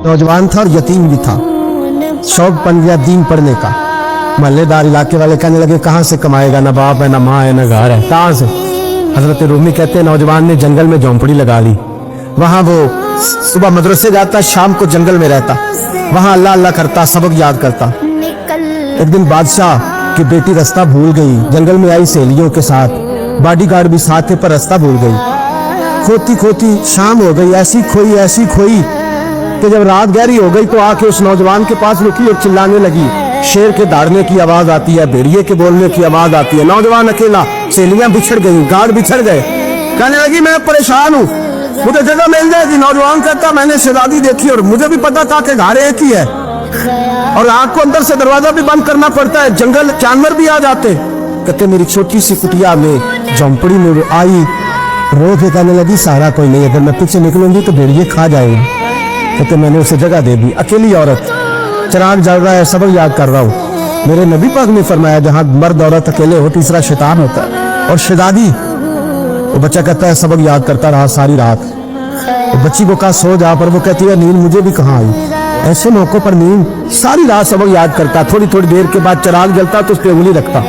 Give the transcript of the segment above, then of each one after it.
नौजवान था और यतीम भी था। शौक बन गया दीन पढ़ने का। महल्लेदार इलाके वाले कहने लगे कहाँ से कमाएगा, ना बाप है, ना माँ है, ना घर है, कहाँ से। हजरत रूमी कहते हैं नौजवान ने जंगल में झोंपड़ी लगा ली। वहां वो सुबह मदरसे जाता, शाम को जंगल में रहता, वहां अल्लाह अल्लाह करता, सबक याद करता। एक दिन बादशाह की बेटी रास्ता भूल गई, जंगल में आई सहेलियों के साथ, बॉडीगार्ड भी साथ थे पर रास्ता भूल गई। खोती खोती शाम हो गई, ऐसी खोई कि जब रात गहरी हो गई तो आके उस नौजवान के पास रुकी और चिल्लाने लगी। शेर के दौड़ने की आवाज आती है, भेड़िए के बोलने की आवाज आती है। नौजवान अकेला, सहेलियां बिछड़ गई, गार्ड बिछड़ गए। कहने लगी मैं परेशान हूँ, मुझे जगह मिल जाएगी। नौजवान कहता मैंने शहजादी देखी और मुझे भी पता था कि घर एक ही है और आग को अंदर से दरवाजा भी बंद करना पड़ता है, जंगल जानवर भी आ जाते। कहते मेरी छोटी सी कुटिया में झोंपड़ी में आई, रो के कहने लगी सहारा कोई नहीं, अगर मैं पीछे निकलूंगी तो भेड़िए खा जाएंगे। कहते मैंने उसे जगह दे दी। अकेली औरत, चिराग जल रहा है, सबक याद कर रहा हूँ। मेरे नबी पाक ने फरमाया जहाँ मर्द औरत अकेले हो तीसरा शैतान होता है। और शहजादी, वो बच्चा कहता है सबक याद करता रहा सारी रात। वो बच्ची को कहा सो जा, पर वो कहती है नींद मुझे भी कहाँ आई। ऐसे मौकों पर नींद, सारी रात सबक याद करता। थोड़ी थोड़ी देर के बाद चिराग जलता तो उस पर उंगली रखता,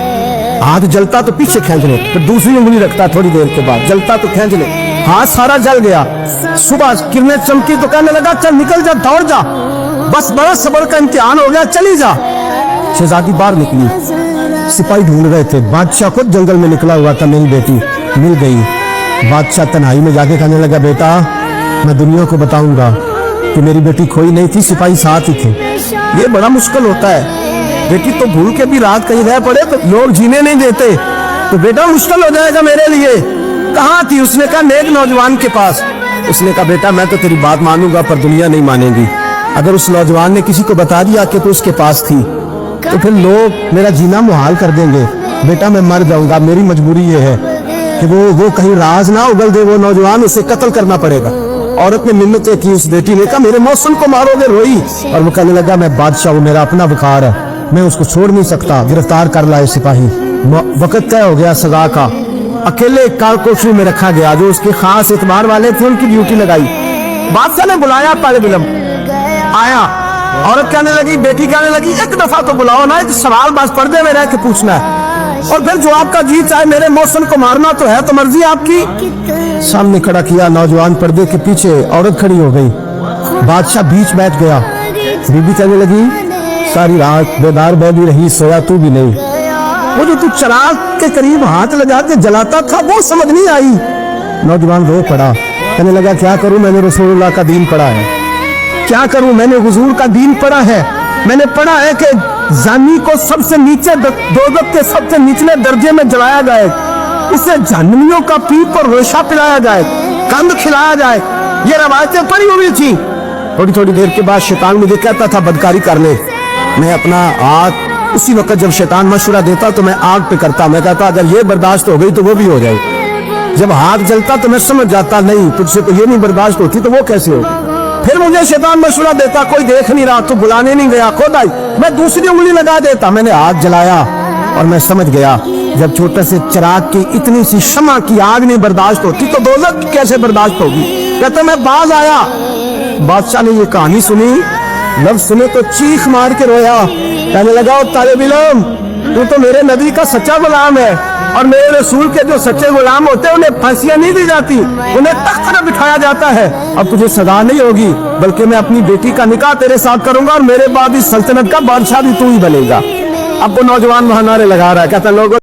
हाथ जलता तो पीछे खींच ले, फिर दूसरी उंगली रखता, थोड़ी देर के बाद जलता तो खींच ले, हाथ सारा जल गया। सुबह किरणें चमकी तो कहने लगा चल निकल जा, दौड़ जा, बस बड़ा सब्र का इम्तिहान हो गया, चली जा। शहजादी बाहर निकली, सिपाही ढूंढ रहे थे। बादशाह खुद जंगल में निकला हुआ था, मेरी बेटी मिल गई। बादशाह तन्हाई में जाके कहने लगा बेटा मैं दुनिया को बताऊंगा कि मेरी बेटी खोई नहीं थी, सिपाही साथ ही थे। ये बड़ा मुश्किल होता है, बेटी तो भूल के भी रात कहीं रह पड़े तो लोग जीने नहीं देते, तो बेटा मुश्किल हो जाएगा मेरे लिए। कहाँ थी? उसने कहा नेक नौजवान के पास। उसने कहा बेटा मैं तो तेरी बात मानूंगा पर दुनिया नहीं मानेगी। अगर उस नौजवान ने किसी को बता दिया कि तू उसके पास थी तो फिर लोग मेरा जीना मुहाल कर देंगे। बेटा मैं मर जाऊंगा, मेरी मजबूरी ये है कि वो कहीं राज ना उगल दे वो नौजवान, उसे कत्ल करना पड़ेगा। औरत ने मिन्नतें की, उस बेटी ने कहा मेरे मौसम को मारोगे, रोई। और वो कहने लगा मैं बादशाह हूँ, मेरा अपना बुखार है, मैं उसको छोड़ नहीं सकता। गिरफ्तार कर लाए सिपाही। वक्त तय हो गया सजा का। अकेले काल कोठरी में रखा गया, जो उसके खास इतबार वाले थे उनकी ड्यूटी लगाई। बादशाह ने बुलाया, तालिब इल्म आया। औरत कहने लगी, बेटी कहने लगी एक दफा तो बुलाओ ना, एक सवाल बस पर्दे में रह के पूछना है और फिर जो आपका जी चाहे, मेरे मौसम को मारना तो है, तो मर्जी आपकी। सामने खड़ा किया, नौजवान पर्दे के पीछे, औरत खड़ी हो गई। बादशाह बीच बैठ गया। बीबी कहने लगी सारी रात बेदार बैठी रही, सोया तू भी नहीं। वो जो तू चिराग के करीब हाथ लगा के जलाता था वो समझ नहीं आई। नौजवान रो पड़ा, कहने लगा क्या करूं, मैंने रसूलुल्लाह का दीन पढ़ा है, क्या करूं, मैंने हुजूर का दीन पढ़ा है। मैंने पढ़ा है कि जानी को सबसे नीचे दोज़ख के सबसे निचले दर्जे में जलाया जाए, इसे जहन्नमियों का पीप और रेशा पिलाया जाए, कंद खिलाया जाए, ये रवायतें पड़ी हुई थी। थोड़ी थोड़ी देर के बाद शैतान मुझे कहता था बदकारी कर ले। मैं अपना हाथ उसी वक्त जब शैतान मशवरा देता तो मैं आग पे करता, मैं कहता अगर ये बर्दाश्त हो गई तो वो भी हो जाए। जब हाथ जलता तो मैं समझ जाता नहीं तुझसे तो ये नहीं बर्दाश्त होती तो वो कैसे होगी। फिर मुझे शैतान मशवरा देता कोई देख नहीं रहा तो बुलाने नहीं गया, खुद आई, मैं दूसरी उंगली लगा देता। मैंने हाथ जलाया और मैं समझ गया जब छोटे से चिराग की इतनी सी शमा की आग नहीं बर्दाश्त होती तो दोज़ख कैसे बर्दाश्त होगी। कहते मैं बाज आया। बादशाह ने ये कहानी सुनी, लफ्ज सुने तो चीख मार के रोया, कहने लगा तालिब इल्म तू तो मेरे नबी का सच्चा गुलाम है और मेरे रसूल के जो सच्चे गुलाम होते हैं उन्हें फांसियां नहीं दी जाती, उन्हें तख्त पर बिठाया जाता है। अब तुझे सजा नहीं होगी बल्कि मैं अपनी बेटी का निकाह तेरे साथ करूंगा और मेरे बाद इस सल्तनत का बादशाह भी तू ही बनेगा। अब वो नौजवान वहां नारे लगा रहा है, कहता लोगों